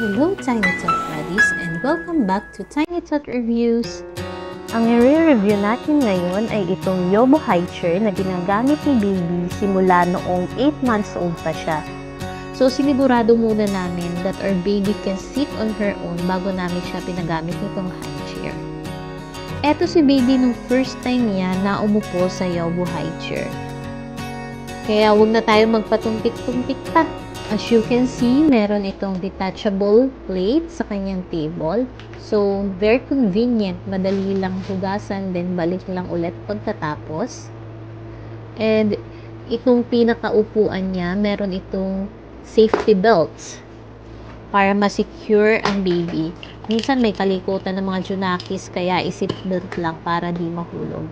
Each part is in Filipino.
Hello Tiny Tot Buddies and welcome back to Tiny Tot Reviews. Ang i-review natin ngayon ay itong Yobo high chair na ginagamit ni baby simula noong 8 months old pa siya. So sinigurado muna namin that our baby can sit on her own bago namin siya pinagamit nitong high chair. Eto si baby nung first time niya na umupo sa Yobo high chair. Kaya huwag na tayo magpatumpik-tumpik pa. As you can see, meron itong detachable plate sa kanyang table. So, very convenient. Madali lang hugasan, then balik lang ulit pagkatapos. And, itong pinakaupuan niya, meron itong safety belts para ma-secure ang baby. Minsan may kalikutan ng mga junakis, kaya i-seatbelt lang para di mahulog.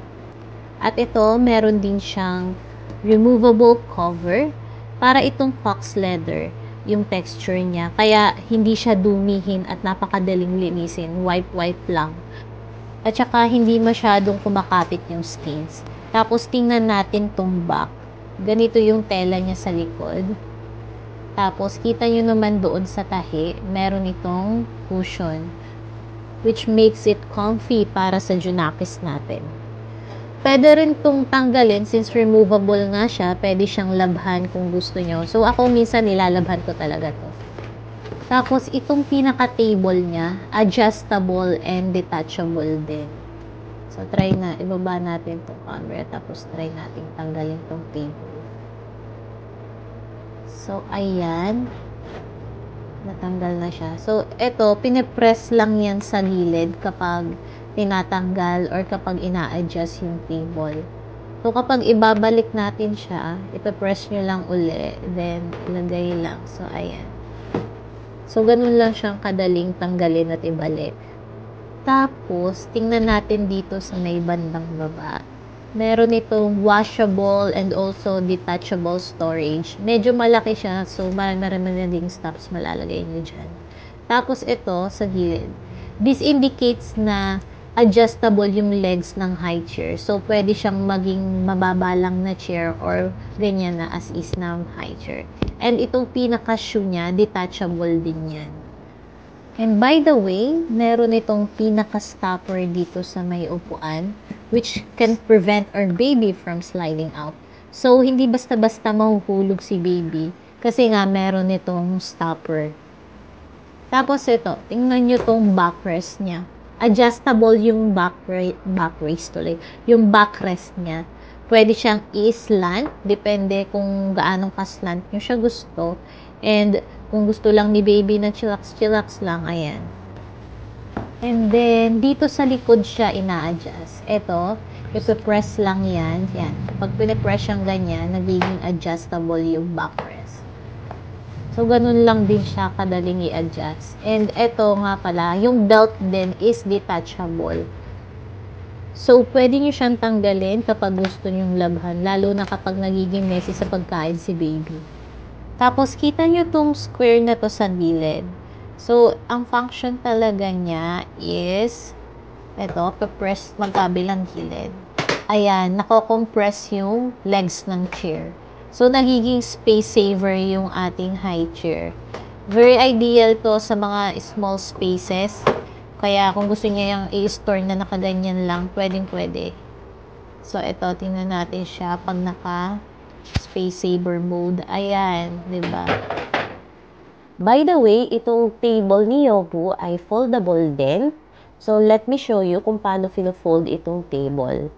At ito, meron din siyang removable cover para itong fox leather, yung texture niya. Kaya, hindi siya dumihin at napakadaling linisin. Wipe lang. At saka, hindi masyadong kumakapit yung stains. Tapos, tingnan natin tong back. Ganito yung tela niya sa likod. Tapos, kita nyo naman doon sa tahi, meron itong cushion, which makes it comfy para sa junakis natin. Pwede rin itong tanggalin since removable nga siya. Pwede siyang labhan kung gusto nyo. So, ako minsan nilalabhan ko talaga to. Tapos, itong pinaka-table niya, adjustable and detachable din. So, try na. Ibaba natin itong camera. Tapos, try natin tanggalin itong table. So, ayan. Natanggal na siya. So, ito, pinipress lang yan sa gilid kapag tinatanggal or kapag ina-adjust yung table. So, kapag ibabalik natin siya, ipapress nyo lang uli, then ilagay lang. So, ayan. So, ganun lang siyang kadaling tanggalin at ibalik. Tapos, tingnan natin dito sa may bandang baba. Meron itong washable and also detachable storage. Medyo malaki siya, so marami na ding stops malalagay nyo dyan. Tapos, ito, sa gilid. This indicates na adjustable yung legs ng high chair. So, pwede siyang maging mababa lang na chair or ganyan na as is na high chair. And itong pinaka-shoe niya, detachable din yan. And by the way, meron itong pinaka-stopper dito sa may upuan, which can prevent our baby from sliding out. So, hindi basta-basta mahuhulog si baby kasi nga meron itong stopper. Tapos ito, tingnan nyo itong backrest niya. Adjustable yung yung backrest niya. Pwede siyang i-slant, depende kung gaano ka-slant nyo siya gusto. And kung gusto lang ni baby na chillax lang, ayan. And then, dito sa likod siya ina-adjust. Ito, ipipress lang yan. Yan. Pag pinipress siyang ganyan, nagiging adjustable yung backrest. So, ganun lang din siya kadaling i-adjust. And ito nga pala, yung belt din is detachable. So, pwede nyo siyang tanggalin kapag gusto nyong labhan, lalo na kapag nagiging messy sa pagkain si baby. Tapos, kita nyo tong square na to sa gilid. So, ang function talaga niya is, ito, papress magkabilang gilid. Ayan, nako-compress yung legs ng chair. So, nagiging space saver yung ating high chair. Very ideal to sa mga small spaces. Kaya, kung gusto niya yung i-store na nakaganyan lang, pwedeng-pwede. So, ito, tingnan natin siya pag naka-space saver mode. Ayan, diba? By the way, itong table ni Yobo ay foldable din. So, let me show you kung paano fino-fold itong table.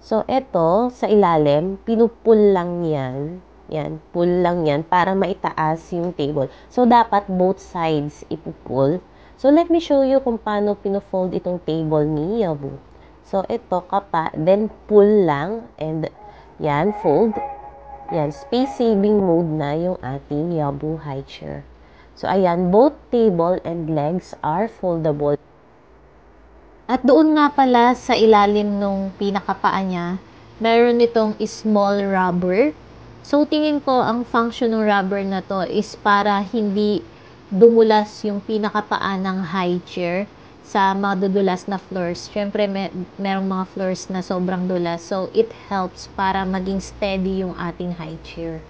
So, ito, sa ilalim, pinupull lang yan. Yan, pull lang yan para maitaas yung table. So, dapat both sides ipupull. So, let me show you kung paano pino-fold itong table ni Yobo. So, ito, kapa, then pull lang, and yan, fold. Yan, space-saving mode na yung ating Yobo high chair. So, ayan, both table and legs are foldable. At doon nga pala sa ilalim nung pinakapaa niya, meron itong small rubber. So, tingin ko ang function ng rubber na to is para hindi dumulas yung pinakapaa ng high chair sa mga dudulas na floors. Siyempre, merong mga floors na sobrang dulas. So, it helps para maging steady yung ating high chair.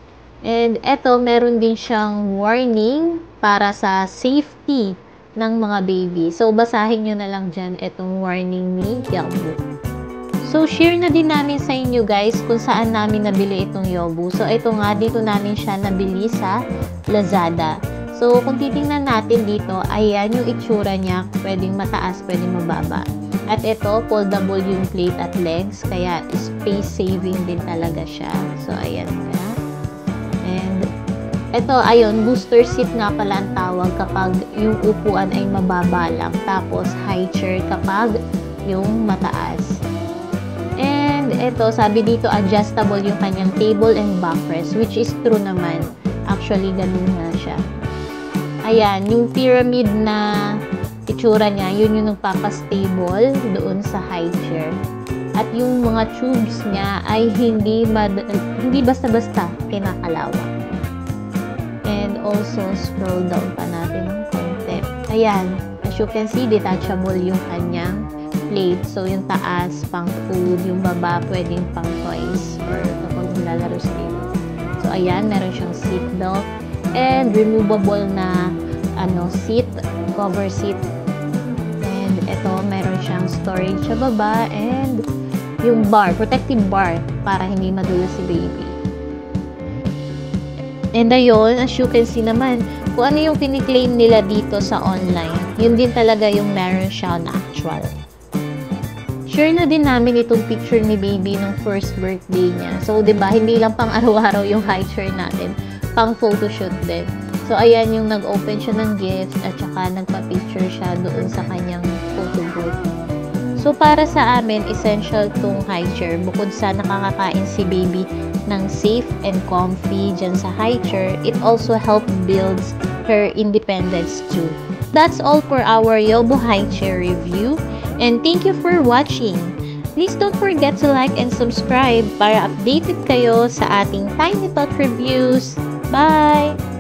And eto, meron din siyang warning para sa safety ng mga baby. So, basahin nyo na lang dyan itong warning ni Yobu. So, share na din namin sa inyo guys kung saan namin nabili itong Yobu. So, ito nga, dito namin siya nabili sa Lazada. So, kung titingnan natin dito, ayan yung itsura niya. Pwedeng mataas, pwedeng mababa. At ito, foldable yung plate at legs. Kaya, space saving din talaga siya. So, ayan nga. And, ito, ayun, booster seat nga pala ang tawag kapag yung upuan ay mababa lang. Tapos, high chair kapag yung mataas. And, ito, sabi dito, adjustable yung kanyang table and backrest, which is true naman. Actually, ganun nga siya. Ayan, yung pyramid na itsura niya, yun yung nagpapastable doon sa high chair. At yung mga tubes niya ay hindi basta-basta kinakalawang. And also, scroll down pa natin ng konti. Ayan, as you can see, detachable yung kanyang plate. So, yung taas, pang food, yung baba, pwedeng pang toys or kapag nilalaro sila. So, ayan, meron siyang seat belt and removable na seat, cover seat. And ito, meron siyang storage sa baba and yung bar, protective bar para hindi madulas si baby. And ayun, as you can see naman, kung ano yung kiniklaim nila dito sa online, yun din talaga yung meron siya na actual. Share na din namin itong picture ni baby nung first birthday niya. So, 'di ba, hindi lang pang araw-araw yung high chair natin, pang photoshoot din. So, ayan yung nag-open siya ng gifts at saka nagpa-picture siya doon sa kanyang photo booth. So, para sa amin, essential tong high chair. Bukod sa nakakakain si baby ng safe and comfy dyan sa high chair, it also helps builds her independence too. That's all for our Yobu high chair review. And thank you for watching. Please don't forget to like and subscribe para updated kayo sa ating Tiny Tot reviews. Bye!